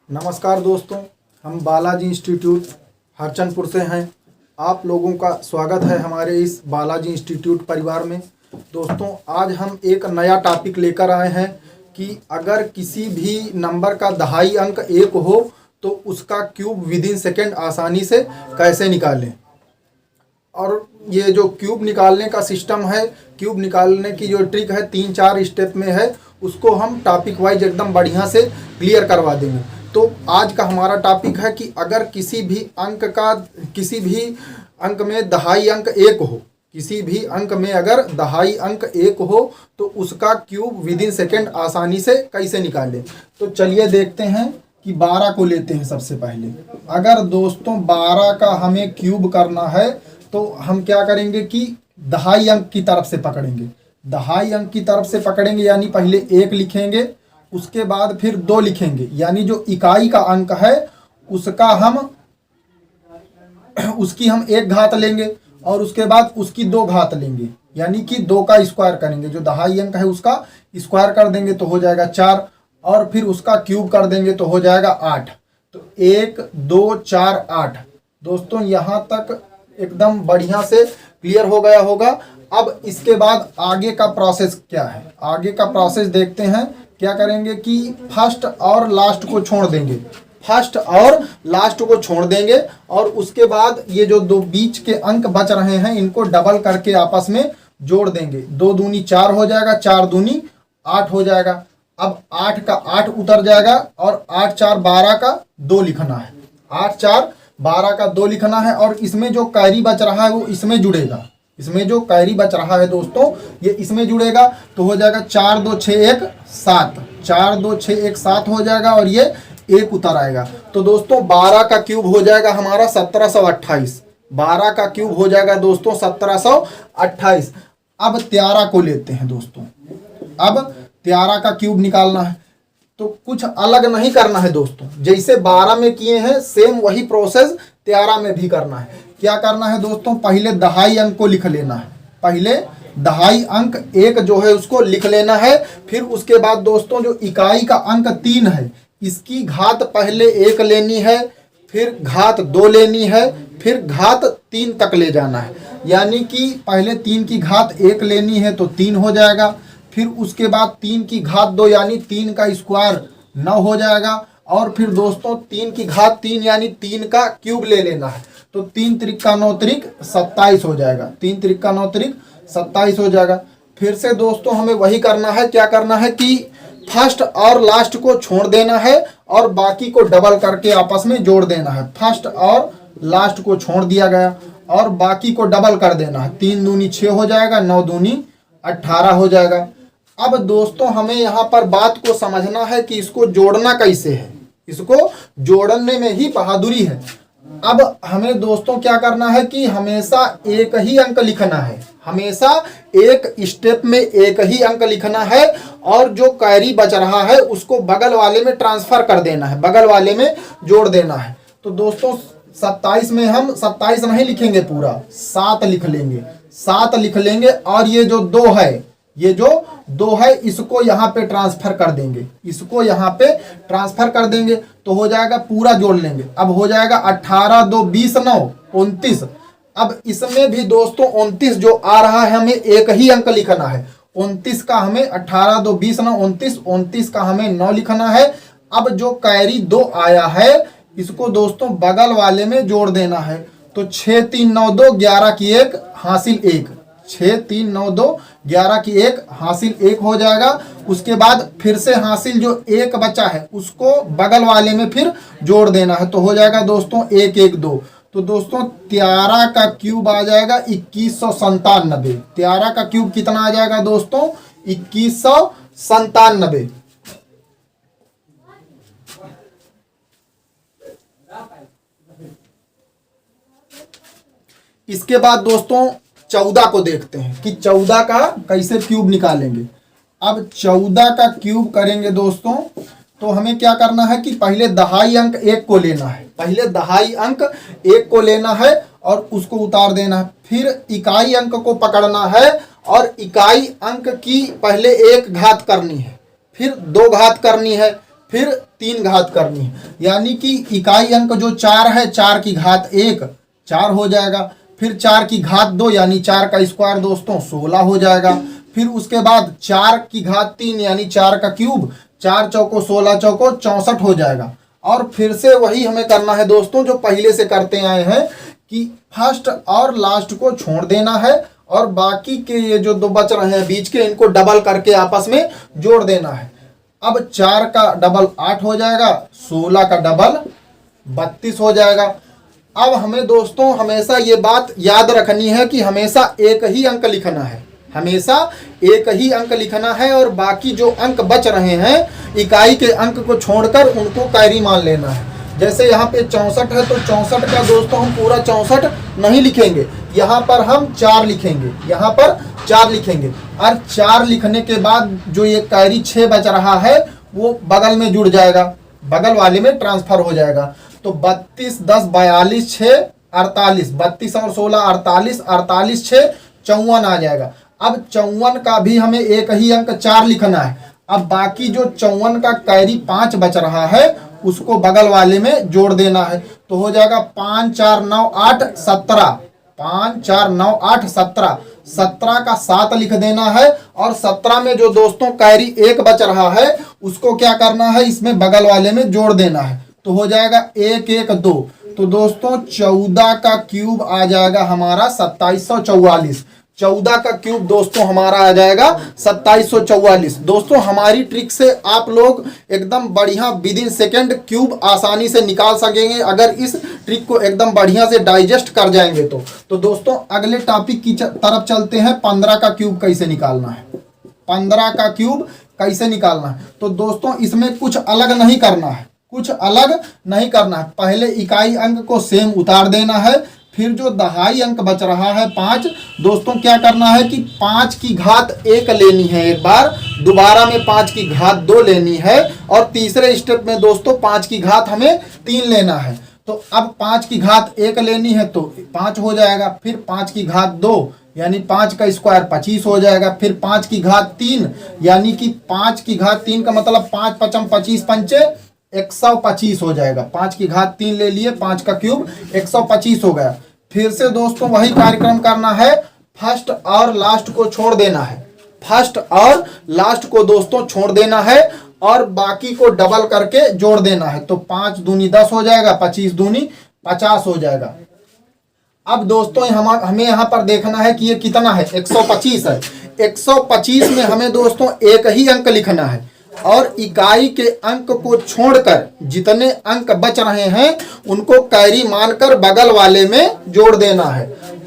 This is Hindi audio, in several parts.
नमस्कार दोस्तों, हम बालाजी इंस्टीट्यूट हरचंदपुर से हैं। आप लोगों का स्वागत है हमारे इस बालाजी इंस्टीट्यूट परिवार में। दोस्तों, आज हम एक नया टॉपिक लेकर आए हैं कि अगर किसी भी नंबर का दहाई अंक 1 हो तो उसका क्यूब विदिन सेकेंड आसानी से कैसे निकालें। और ये जो क्यूब निकालने का सिस्टम है, क्यूब निकालने की जो ट्रिक है 3-4 स्टेप में है, उसको हम टॉपिक वाइज एकदम बढ़िया से क्लियर करवा देंगे। तो आज का हमारा टॉपिक है कि अगर किसी भी अंक में दहाई अंक 1 हो, किसी भी अंक में अगर दहाई अंक 1 हो तो उसका क्यूब विदिन सेकेंड आसानी से कैसे निकालें। तो चलिए देखते हैं कि 12 को लेते हैं। सबसे पहले अगर दोस्तों 12 का हमें क्यूब करना है तो हम क्या करेंगे कि दहाई अंक की तरफ से पकड़ेंगे। दहाई अंक की तरफ से पकड़ेंगे यानी पहले 1 लिखेंगे, उसके बाद फिर 2 लिखेंगे, यानी जो इकाई का अंक है उसकी हम 1 घात लेंगे और उसके बाद उसकी 2 घात लेंगे, यानी कि 2 का स्क्वायर करेंगे। जो दहाई अंक है उसका स्क्वायर कर देंगे तो हो जाएगा 4 और फिर उसका क्यूब कर देंगे तो हो जाएगा 8। तो 1 2 4 8। दोस्तों, यहाँ तक एकदम बढ़िया से क्लियर हो गया होगा। अब इसके बाद आगे का प्रोसेस क्या है, आगे का प्रोसेस देखते हैं। क्या करेंगे कि फर्स्ट और लास्ट को छोड़ देंगे, फर्स्ट और लास्ट को छोड़ देंगे और उसके बाद ये जो 2 बीच के अंक बच रहे हैं इनको डबल करके आपस में जोड़ देंगे। 2 दूनी 4 हो जाएगा, 4 दूनी 8 हो जाएगा। अब 8 का 8 उतर जाएगा और 8 4 12 का 2 लिखना है। 8 4 12 का 2 लिखना है और इसमें जो कैरी बच रहा है वो इसमें जुड़ेगा। इसमें जो कैरी बच रहा है दोस्तों ये इसमें जुड़ेगा तो हो जाएगा 4 2 6 1 7। 4 2 6 1 7 हो जाएगा और ये 1 उतर आएगा। तो दोस्तों 12 का क्यूब हो जाएगा हमारा 1728। 12 का क्यूब हो जाएगा दोस्तों 1728। अब 13 को लेते हैं दोस्तों। अब 13 का क्यूब निकालना है तो कुछ अलग नहीं करना है दोस्तों, जैसे 12 में किए हैं सेम वही प्रोसेस 13 में भी करना है। क्या करना है दोस्तों, पहले दहाई अंक को लिख लेना है। पहले दहाई अंक 1 जो है उसको लिख लेना है। फिर उसके बाद दोस्तों जो इकाई का अंक 3 है इसकी घात पहले 1 लेनी है, फिर घात 2 लेनी है, फिर घात 3 तक ले जाना है। यानी कि पहले 3 की घात 1 लेनी है तो 3 हो जाएगा, फिर उसके बाद 3 की घात 2 यानी 3 का स्क्वायर 9 हो जाएगा और फिर दोस्तों 3 की घात 3 यानी 3 का क्यूब ले लेना है। तो 3 त्रिक का 9 त्रिक 27 हो जाएगा। 3 त्रिक का 9 त्रिक 27 हो जाएगा। फिर से दोस्तों हमें वही करना है। क्या करना है कि फर्स्ट और लास्ट को छोड़ देना है और बाकी को डबल करके आपस में जोड़ देना है। फर्स्ट और लास्ट को छोड़ दिया गया और बाकी को डबल कर देना है। 3 दूनी 6 हो जाएगा, 9 दूनी 18 हो जाएगा। अब दोस्तों हमें यहाँ पर बात को समझना है कि इसको जोड़ना कैसे है। इसको जोड़ने में ही बहादुरी है। अब हमें दोस्तों क्या करना है कि हमेशा एक ही अंक लिखना है, हमेशा एक स्टेप में एक ही अंक लिखना है और जो कैरी बच रहा है उसको बगल वाले में ट्रांसफर कर देना है, बगल वाले में जोड़ देना है। तो दोस्तों 27 में हम 27 नहीं लिखेंगे, पूरा 7 लिख लेंगे। 7 लिख लेंगे और ये जो 2 है, ये जो 2 है इसको यहाँ पे ट्रांसफर कर देंगे, इसको यहाँ पे ट्रांसफर कर देंगे तो हो जाएगा, पूरा जोड़ लेंगे। अब हो जाएगा 18 2 20 9 29। अब इसमें भी दोस्तों 29 जो आ रहा है हमें एक ही अंक लिखना है। 29 का हमें 18 2 20 9 29, 29 का हमें 9 लिखना है। अब जो कैरी 2 आया है इसको दोस्तों बगल वाले में जोड़ देना है। तो 6 3 9 2 11 की 1 हासिल 1। 6 3 9 2 11 की 1 हासिल 1 हो जाएगा। उसके बाद फिर से हासिल जो 1 बचा है उसको बगल वाले में फिर जोड़ देना है तो हो जाएगा दोस्तों 1 1 2। तो दोस्तों 13 का क्यूब आ जाएगा 2197। 13 का क्यूब कितना आ जाएगा दोस्तों, 2197। इसके बाद दोस्तों 14 को देखते हैं कि 14 का कैसे क्यूब निकालेंगे। अब 14 का क्यूब करेंगे दोस्तों तो हमें क्या करना है कि पहले दहाई अंक 1 को लेना है, पहले दहाई अंक 1 को लेना है और उसको उतार देना है। फिर इकाई अंक को पकड़ना है और इकाई अंक की पहले 1 घात करनी है, फिर 2 घात करनी है, फिर 3 घात करनी है, यानी कि इकाई अंक जो 4 है 4 की घात 1 4 हो जाएगा, फिर 4 की घात 2 यानी 4 का स्क्वायर दोस्तों 16 हो जाएगा, फिर उसके बाद 4 की घात 3 यानी 4 का क्यूब 4 चौको 16 चौको 64 हो जाएगा। और फिर से वही हमें करना है दोस्तों जो पहले से करते आए हैं कि फर्स्ट और लास्ट को छोड़ देना है और बाकी के ये जो 2 बच रहे हैं बीच के इनको डबल करके आपस में जोड़ देना है। अब 4 का डबल 8 हो जाएगा, 16 का डबल 32 हो जाएगा। अब हमें दोस्तों हमेशा ये बात याद रखनी है कि हमेशा एक ही अंक लिखना है, हमेशा एक ही अंक लिखना है और बाकी जो अंक बच रहे हैं इकाई के अंक को छोड़कर उनको कैरी मान लेना है। जैसे यहाँ पे 64 है तो 64 का दोस्तों हम पूरा 64 नहीं लिखेंगे, यहाँ पर हम 4 लिखेंगे, यहाँ पर 4 लिखेंगे और 4 लिखने के बाद जो ये कैरी 6 बच रहा है वो बगल में जुड़ जाएगा, बगल वाले में ट्रांसफर हो जाएगा। तो 32 10 42 6 48, 32 और 16 48, 48 6 54 आ जाएगा। अब 54 का भी हमें एक ही अंक 4 लिखना है। अब बाकी जो 54 का कैरी 5 बच रहा है उसको बगल वाले में जोड़ देना है, तो हो जाएगा 5 4 9 8 17, 5 4 9 8 17, 17 का 7 लिख देना है और 17 में जो दोस्तों कैरी 1 बच रहा है उसको क्या करना है इसमें बगल वाले में जोड़ देना है, तो हो जाएगा 1 1 2। तो दोस्तों 14 का क्यूब आ जाएगा हमारा 2744, 14 का क्यूब दोस्तों हमारा आ जाएगा 2744। दोस्तों हमारी ट्रिक से आप लोग एकदम बढ़िया विद इन सेकेंड क्यूब आसानी से निकाल सकेंगे अगर इस ट्रिक को एकदम बढ़िया से डाइजेस्ट कर जाएंगे तो दोस्तों अगले टॉपिक की तरफ चलते हैं। 15 का क्यूब कैसे निकालना है, 15 का क्यूब कैसे निकालना है। तो दोस्तों इसमें कुछ अलग नहीं करना है, कुछ अलग नहीं करना है। पहले इकाई अंक को सेम उतार देना है, फिर जो दहाई अंक बच रहा है 5 दोस्तों क्या करना है कि 5 की घात 1 लेनी है एक बार, दोबारा में 5 की घात 2 लेनी है और तीसरे स्टेप में दोस्तों 5 की घात हमें 3 लेना है। तो अब 5 की घात 1 लेनी है तो 5 हो जाएगा, फिर 5 की घात 2 यानी 5 का स्क्वायर 25 हो जाएगा, फिर 5 की घात 3 यानी कि 5 की घात 3 का मतलब 5 5 25 पंचे 125 हो जाएगा। 5 की घात 3 ले लिए, 5 का क्यूब 125 हो गया। फिर से दोस्तों वही कार्यक्रम करना है, फर्स्ट और लास्ट को छोड़ देना है, फर्स्ट और लास्ट को दोस्तों छोड़ देना है और बाकी को डबल करके जोड़ देना है। तो 5 दूनी 10 हो जाएगा, 25 दूनी 50 हो जाएगा। अब दोस्तों हमें यहाँ पर देखना है कि ये कितना है, 125 है। 125 में हमें दोस्तों एक ही अंक लिखना है और इकाई के अंक को छोड़कर जितने अंक बच रहे हैं उनको कैरी मानकर बगल वाले में जोड़ देना है।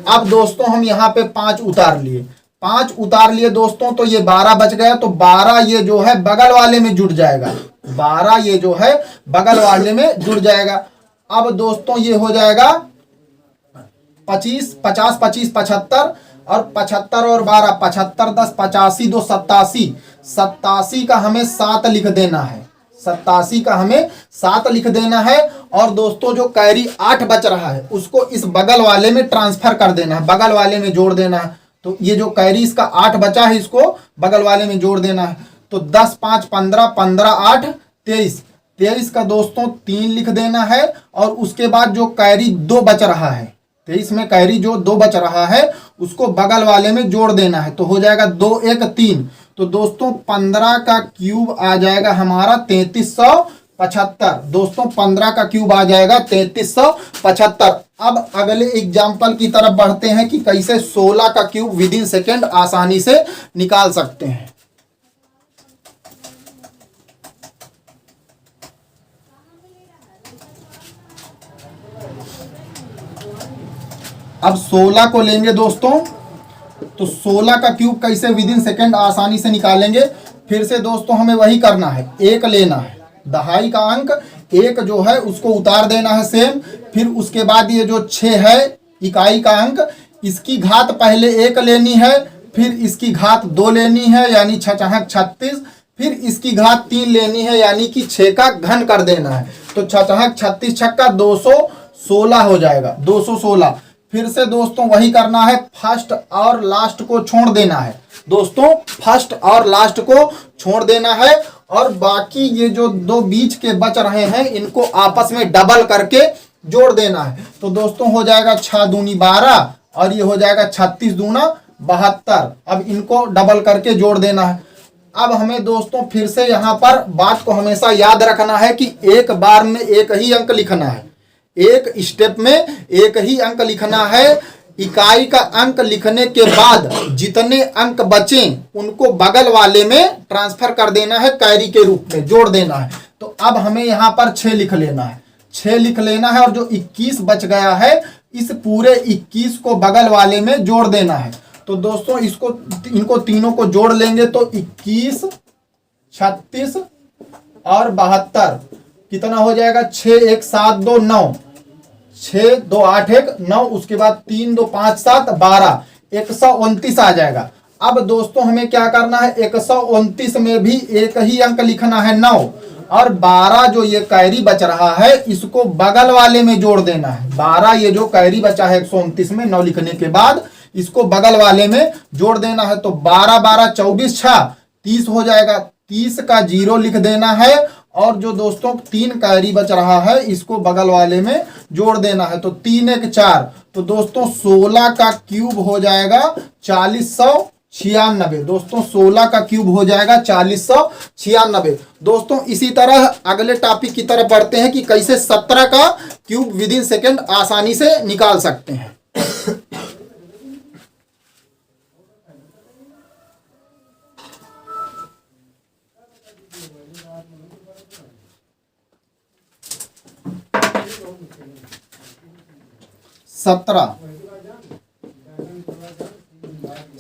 अब दोस्तों हम यहाँ पे 5 उतार लिए, 5 उतार लिए दोस्तों तो ये 12 बच गया, तो 12 ये जो है बगल वाले में जुड़ जाएगा, 12 ये जो है बगल वाले में जुड़ जाएगा। अब दोस्तों ये हो जाएगा 25 50 25 75 और 75 और 12 75 10 85 2 87, 87 का हमें 7 लिख देना है, 87 का हमें 7 लिख देना है। और दोस्तों जो कैरी 8 बच रहा है उसको इस बगल वाले में ट्रांसफर कर देना है, बगल वाले में जोड़ देना है। तो ये जो कैरी इसका 8 बचा है इसको बगल वाले में जोड़ देना है। तो 10 5 15 15 8 23, 23 का दोस्तों 3 लिख देना है और उसके बाद जो कैरी 2 बच रहा है, 23 में कैरी जो 2 बच रहा है उसको बगल वाले में जोड़ देना है, तो हो जाएगा 2 1 3। तो दोस्तों 15 का क्यूब आ जाएगा हमारा 3375। दोस्तों 15 का क्यूब आ जाएगा 3375। अब अगले एग्जाम्पल की तरफ बढ़ते हैं कि कैसे 16 का क्यूब विद इन सेकेंड आसानी से निकाल सकते हैं। अब 16 को लेंगे दोस्तों, तो 16 का क्यूब कैसे विद इन सेकेंड आसानी से निकालेंगे। फिर से दोस्तों हमें वही करना है, 1 लेना है, दहाई का अंक 1 जो है उसको उतार देना है सेम। फिर उसके बाद ये जो 6 है इकाई का अंक, इसकी घात पहले 1 लेनी है, फिर इसकी घात 2 लेनी है यानी 6 6 36, फिर इसकी घात 3 लेनी है यानी कि 6 का घन कर देना है। तो 6 6 36 छक्का 216 हो जाएगा, 216। फिर से दोस्तों वही करना है, फर्स्ट और लास्ट को छोड़ देना है। दोस्तों फर्स्ट और लास्ट को छोड़ देना है और बाकी ये जो दो बीच के बच रहे हैं इनको आपस में डबल करके जोड़ देना है। तो दोस्तों हो जाएगा 6 दूनी 12 और ये हो जाएगा 36 दूना 72। अब इनको डबल करके जोड़ देना है। अब हमें दोस्तों फिर से यहाँ पर बात को हमेशा याद रखना है कि एक बार में एक ही अंक लिखना है, एक स्टेप में एक ही अंक लिखना है। इकाई का अंक लिखने के बाद जितने अंक बचें उनको बगल वाले में ट्रांसफर कर देना है, कैरी के रूप में जोड़ देना है। तो अब हमें यहाँ पर 6 लिख लेना है, 6 लिख लेना है और जो 21 बच गया है इस पूरे 21 को बगल वाले में जोड़ देना है। तो दोस्तों इनको तीनों को जोड़ लेंगे तो 21, 36 और 72 कितना हो जाएगा? 6 1 7 2 9, 6 2 8 1 9, उसके बाद 3 2 5 7 12, 129 आ जाएगा। अब दोस्तों हमें क्या करना है, 129 में भी एक ही अंक लिखना है 9, और 12 जो ये कैरी बच रहा है इसको बगल वाले में जोड़ देना है। 12 ये जो कैरी बचा है 129 में 9 लिखने के बाद इसको बगल वाले में जोड़ देना है। तो 12 12 24 6 30 हो जाएगा। 30 का 0 लिख देना है और जो दोस्तों 3 कैरी बच रहा है इसको बगल वाले में जोड़ देना है। तो 3 1 4, तो दोस्तों 16 का क्यूब हो जाएगा 4096। दोस्तों 16 का क्यूब हो जाएगा 4096। दोस्तों इसी तरह अगले टॉपिक की तरफ बढ़ते हैं कि कैसे 17 का क्यूब विद इन सेकेंड आसानी से निकाल सकते हैं।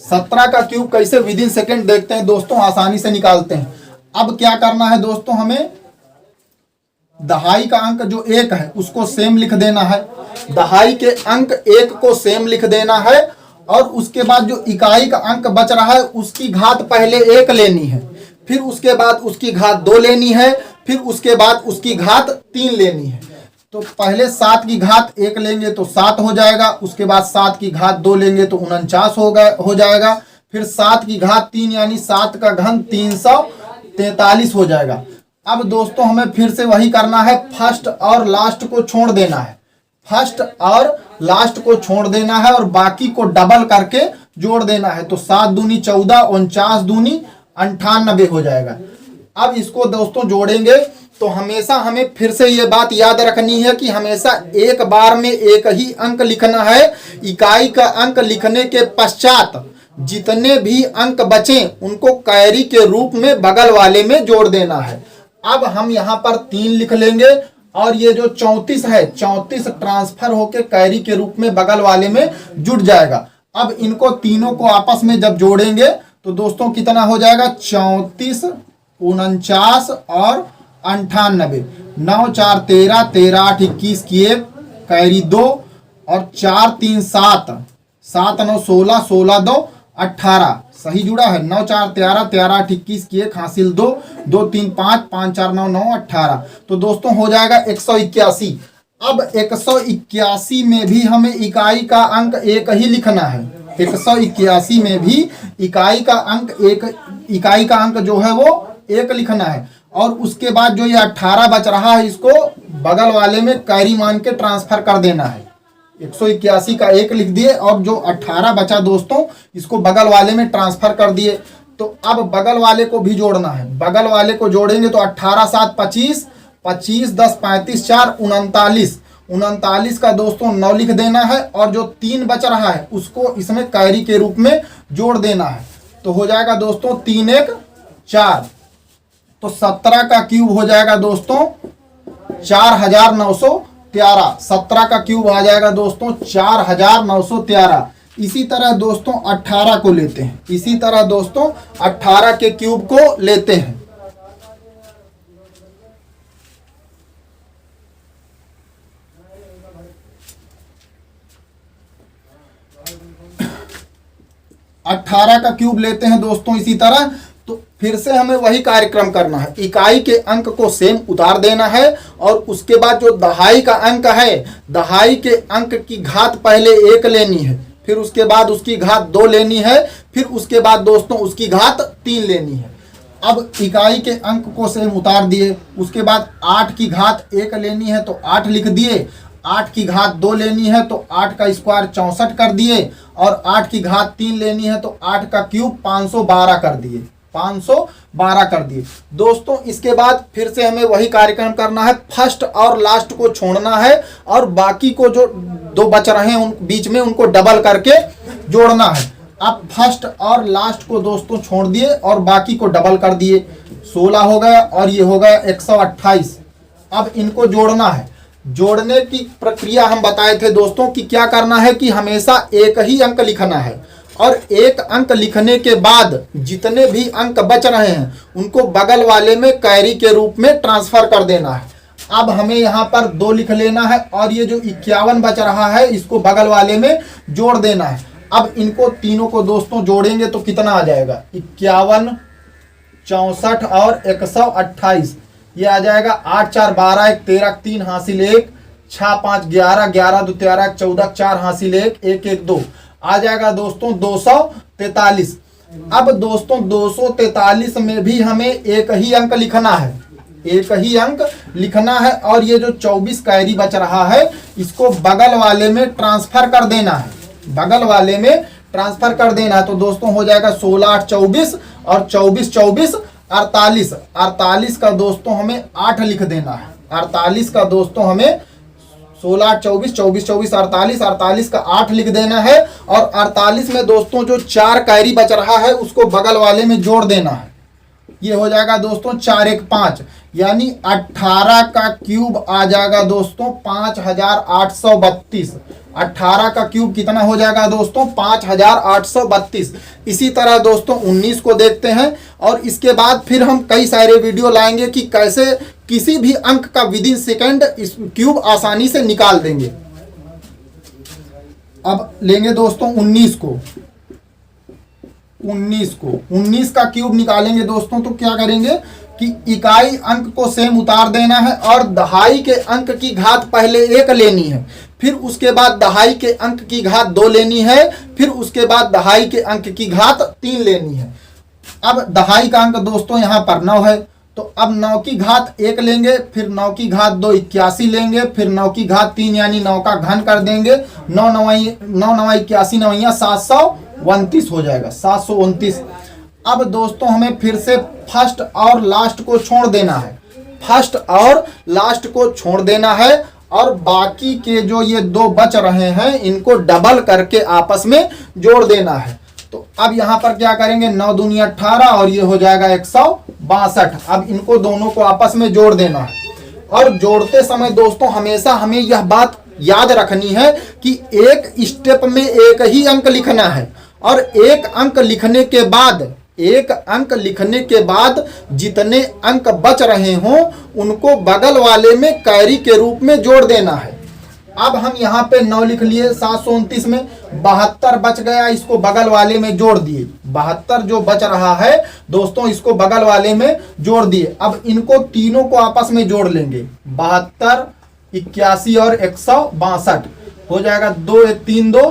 सत्रह का क्यूब कैसे विद इन सेकेंड देखते हैं दोस्तों, आसानी से निकालते हैं। अब क्या करना है दोस्तों, हमें दहाई का अंक जो 1 है उसको सेम लिख देना है। दहाई के अंक 1 को सेम लिख देना है और उसके बाद जो इकाई का अंक बच रहा है उसकी घात पहले 1 लेनी है, फिर उसके बाद उसकी घात 2 लेनी है, फिर उसके बाद उसकी घात 3 लेनी है। तो पहले 7 की घात 1 लेंगे तो 7 हो जाएगा, उसके बाद 7 की घात 2 लेंगे तो 49 हो जाएगा, फिर 7 की घात 3 यानी 7 का घन 343 हो जाएगा। अब दोस्तों हमें फिर से वही करना है, फर्स्ट और लास्ट को छोड़ देना है, फर्स्ट और लास्ट को छोड़ देना है और बाकी को डबल करके जोड़ देना है। तो 7 दूनी 14, 49 दूनी 98 हो जाएगा। अब इसको दोस्तों जोड़ेंगे तो हमेशा हमें फिर से ये बात याद रखनी है कि हमेशा एक बार में एक ही अंक लिखना है। इकाई का अंक लिखने के पश्चात जितने भी अंक बचें उनको कैरी के रूप में बगल वाले में जोड़ देना है। अब हम यहाँ पर 3 लिख लेंगे और ये जो 34 है 34 ट्रांसफर होके कैरी के रूप में बगल वाले में जुड़ जाएगा। अब इनको तीनों को आपस में जब जोड़ेंगे तो दोस्तों कितना हो जाएगा, 34 49 और 98, 9 4 13, 13 8 21 की 1 कैरी 2 और 4 3 7, 7 9 16, 16 2 18 सही जुड़ा है। 9 4 13, 13 8 21 की 1 हासिल 2, 2 3 5, 5 4 9 9 18। तो दोस्तों हो जाएगा 181। अब 181 में भी हमें इकाई का अंक 1 ही लिखना है। 181 में भी इकाई का अंक जो है वो 1 लिखना है और उसके बाद जो ये 18 बच रहा है इसको बगल वाले में कैरी मान के ट्रांसफर कर देना है। 181 का 1 लिख दिए और जो 18 बचा दोस्तों इसको बगल वाले में ट्रांसफर कर दिए। तो अब बगल वाले को भी जोड़ना है, बगल वाले को जोड़ेंगे तो 18 7 25, 25 10 35 4 39, 39 का दोस्तों 9 लिख देना है और जो 3 बच रहा है उसको इसमें कैरी के रूप में जोड़ देना है। तो हो जाएगा दोस्तों 3 1 4। तो 17 का क्यूब हो जाएगा दोस्तों 4913। 17 का क्यूब आ जाएगा दोस्तों 4913। इसी तरह दोस्तों 18 को लेते हैं, इसी तरह दोस्तों 18 के क्यूब को लेते हैं। अठारह का क्यूब लेते हैं दोस्तों इसी तरह। तो फिर से हमें वही कार्यक्रम करना है, इकाई के अंक को सेम उतार देना है और उसके बाद जो दहाई का अंक है दहाई के अंक की घात पहले 1 लेनी है, फिर उसके बाद उसकी घात 2 लेनी है, फिर उसके बाद दोस्तों उसकी घात 3 लेनी है। अब इकाई के अंक को सेम उतार दिए, उसके बाद 8 की घात 1 लेनी है तो 8 लिख दिए, 8 की घात 2 लेनी है तो 8 का स्क्वायर 64 कर दिए, और 8 की घात 3 लेनी है तो 8 का क्यूब 512 कर दिए, 512 कर दिए। दोस्तों इसके बाद फिर से हमें वही कार्यक्रम करना है, फर्स्ट और लास्ट को छोड़ना है और बाकी को जो दो बच रहे हैं उन बीच में उनको डबल करके जोड़ना है। अब फर्स्ट और लास्ट को दोस्तों छोड़ दिए और बाकी को डबल कर दिए, 16 हो गया और ये हो गया 128। अब इनको जोड़ना है। जोड़ने की प्रक्रिया हम बताए थे दोस्तों कि क्या करना है कि हमेशा एक ही अंक लिखना है और एक अंक लिखने के बाद जितने भी अंक बच रहे हैं उनको बगल वाले में कैरी के रूप में ट्रांसफर कर देना है। अब हमें यहाँ पर 2 लिख लेना है और ये जो 51 बच रहा है इसको बगल वाले में जोड़ देना है। अब इनको तीनों को दोस्तों जोड़ेंगे तो कितना आ जाएगा, 51, 64 और 128, ये आ जाएगा 8 4 12 1 13 3 हासिल 1 6 5 11 11 2 13 14 4 हासिल 1 1 1 2 आ जाएगा दोस्तों 243। अब दोस्तों 243 में भी हमें एक ही अंक लिखना है, एक ही अंक लिखना है और ये जो 24 कैरी बच रहा है इसको बगल वाले में ट्रांसफर कर देना है, बगल वाले में ट्रांसफर कर देना है। तो दोस्तों हो जाएगा 16 8 24 और 24 24 48, 48 का दोस्तों हमें 8 लिख देना है, 48 का दोस्तों हमें 16 8 24 24 24 48, 48 का 8 लिख देना है और 48 में दोस्तों जो 4 कैरी बच रहा है उसको बगल वाले में जोड़ देना है। ये हो जाएगा दोस्तों 4 1 5, यानी 18 का क्यूब आ जाएगा दोस्तों 5832। 18 का क्यूब कितना हो जाएगा दोस्तों 5832। इसी तरह दोस्तों 19 को देखते हैं और इसके बाद फिर हम कई सारे वीडियो लाएंगे कि कैसे किसी भी अंक का विदिन सेकंड इस क्यूब आसानी से निकाल देंगे। अब लेंगे दोस्तों 19 को, 19 का क्यूब निकालेंगे दोस्तों तो क्या करेंगे कि इकाई अंक को सेम उतार देना है और दहाई के अंक की घात पहले 1 लेनी है, फिर उसके बाद दहाई के अंक की घात 2 लेनी है, फिर उसके बाद दहाई के अंक की घात 3 लेनी है। अब दहाई का अंक दोस्तों यहाँ पर 9 है तो अब 9 की घात 1 लेंगे, फिर 9 की घात 2 81 लेंगे, फिर 9 की घात 3 यानी 9 का घन कर देंगे, 9 9 81 9 729 हो जाएगा, 729। अब दोस्तों हमें फिर से फर्स्ट और लास्ट को छोड़ देना है, फर्स्ट और लास्ट को छोड़ देना है और बाकी के जो ये 2 बच रहे हैं इनको डबल करके आपस में जोड़ देना है। तो अब यहाँ पर क्या करेंगे 9 दूनी 18 और ये हो जाएगा 162। अब इनको दोनों को आपस में जोड़ देना है और जोड़ते समय दोस्तों हमेशा हमें यह बात याद रखनी है कि एक स्टेप में एक ही अंक लिखना है और एक अंक लिखने के बाद जितने अंक बच रहे हों उनको बगल वाले में कैरी के रूप में जोड़ देना है। अब हम यहाँ पे 9 लिख लिए, 729 में 72 बच गया, इसको बगल वाले में जोड़ दिए, 72 जो बच रहा है दोस्तों इसको बगल वाले में जोड़ दिए। अब इनको तीनों को आपस में जोड़ लेंगे, 72 81 और 162 हो जाएगा, 2 1 3 2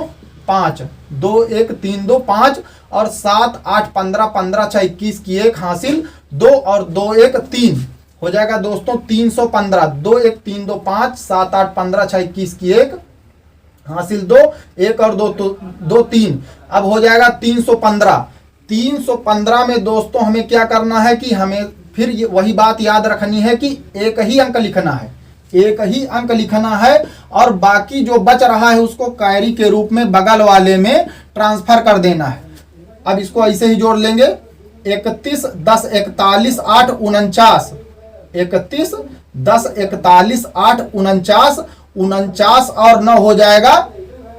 5, 2 1 3 2 5 और 7 8 15 15 6 21 की 1 हासिल 2 और 2 1 3 हो जाएगा दोस्तों 315। 2 1 3 2 5 7 8 15 6 21 की 1 हासिल 2 1 और 2 3, अब हो जाएगा 315। 315 में दोस्तों हमें क्या करना है कि हमें फिर वही बात याद रखनी है कि एक ही अंक लिखना है, एक ही अंक लिखना है और बाकी जो बच रहा है उसको कैरी के रूप में बगल वाले में ट्रांसफर कर देना है। अब इसको ऐसे ही जोड़ लेंगे, 31 10 41 8 49, 31 10 41 8 49, 49 और 9 हो जाएगा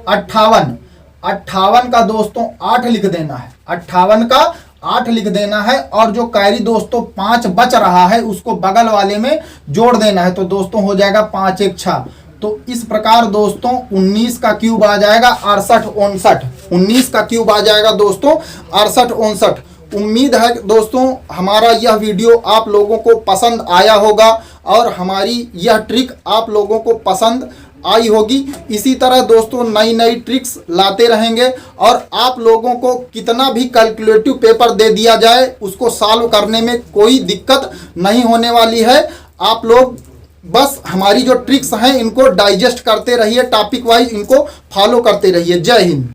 58। 58 का दोस्तों 8 लिख देना है, 58 का 8 लिख देना है और जो कैरी दोस्तों 5 बच रहा है उसको बगल वाले में जोड़ देना है। तो दोस्तों हो जाएगा 5 1 6। तो इस प्रकार दोस्तों 19 का क्यूब आ जाएगा 68 59। 19 का क्यूब आ जाएगा दोस्तों 68 59। उम्मीद है दोस्तों हमारा यह वीडियो आप लोगों को पसंद आया होगा और हमारी यह ट्रिक आप लोगों को पसंद आई होगी। इसी तरह दोस्तों नई नई ट्रिक्स लाते रहेंगे और आप लोगों को कितना भी कैलकुलेटिव पेपर दे दिया जाए उसको सॉल्व करने में कोई दिक्कत नहीं होने वाली है। आप लोग बस हमारी जो ट्रिक्स हैं इनको डाइजेस्ट करते रहिए, टॉपिक वाइज इनको फॉलो करते रहिए। जय हिंद।